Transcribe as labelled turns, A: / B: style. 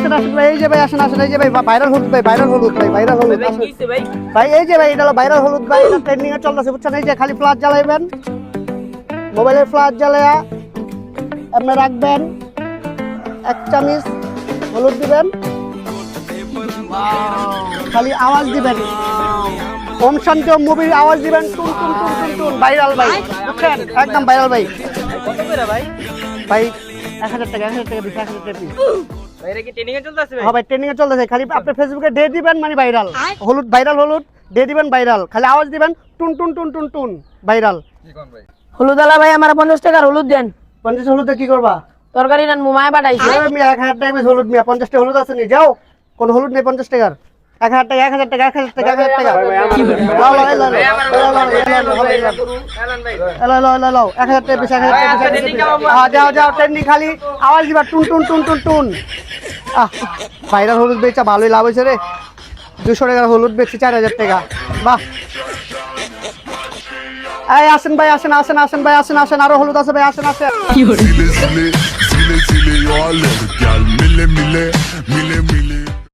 A: আসেন আসেন ভাই, এই যে ভাই আসেন আসেন, এই যে ভাই ভাইরাল হলুদ ভাই, ভাইরাল হলুদ ভাই, ভাইরাল হলুদ
B: ভাই
A: আসেন।
B: কি হইছে ভাই?
A: ভাই এই যে ভাই এটা হলো ভাইরাল হলুদ ভাই, এটা ট্রেন্ডিং এ চলতেছে বুঝছেন। এই যে খালি ফ্ল্যাশ জ্বালাইবেন, মোবাইলের ফ্ল্যাশ জ্বালায়া আপনি রাখবেন, 1 চামচ হলুদ দিবেন, খালি আওয়াজ দিবেন, ওম শান্তি ওম মুভির আওয়াজ দিবেন, টুন টুন টুন টুন টুন, ভাইরাল ভাই বুঝছেন, একদম ভাইরাল ভাই।
B: কত করে ভাই?
A: ভাই 1000 টাকা, 1000 টাকা দিচ্ছি, 1000 টাকা piece।
B: ভাই এটা কি ট্রেনিং এ চলতেছে ভাই?
A: হ্যাঁ ভাই ট্রেন্ডিং এ চলতেছে, খালি আপনি ফেসবুকে ডে দিবেন মানে ভাইরাল, হলুদ ভাইরাল হলুদ ডে দিবেন ভাইরাল, খালি আওয়াজ দিবেন টুন টুন টুন টুন টুন, ভাইরাল।
C: হলুদ আলা ভাই আমার 50 টাকার হলুদ দেন।
A: 50 হলুদে কি করবা?
C: তরকারি রান মুমায় পাঠাইছে।
A: আরে মিয়া 1000 টাকা piece হলুদ মিয়া, 50 টা হলুদ আছে নি, যাও কোন হলুদ নেই 50 টাকার। 1000 টাকা, 1000 টাকা, 1000 টাকা, 1000 টাকা। লাও লাও লাও
B: ভাই আমার
A: লাও লাও
B: এলান ভাই।
A: লাও লাও লাও লাও 1000 টাকা piece, 1000 টাকা
B: আচ্ছা,
A: piece।
B: trending কামাবো।
A: হ্যাঁ যাও যাও, ট্রেন্ডিং খালি আওয়াজ দিবা টুন টুন টুন টুন টুন। ভাইরাল হলুদ বেচা ভালোই লাভ হয়েছে রে, 200 টাকার হলুদ বেচছি 4000 টাকা, বাহ। এই আসেন ভাই, আসেন আসেন আসেন ভাই, আসেন আসেন, আরো হলুদ আছে ভাই, আসেন আসেন।
D: Zile, zile, zile, zile, eu alerg, gal, mile, mile, mile, mile.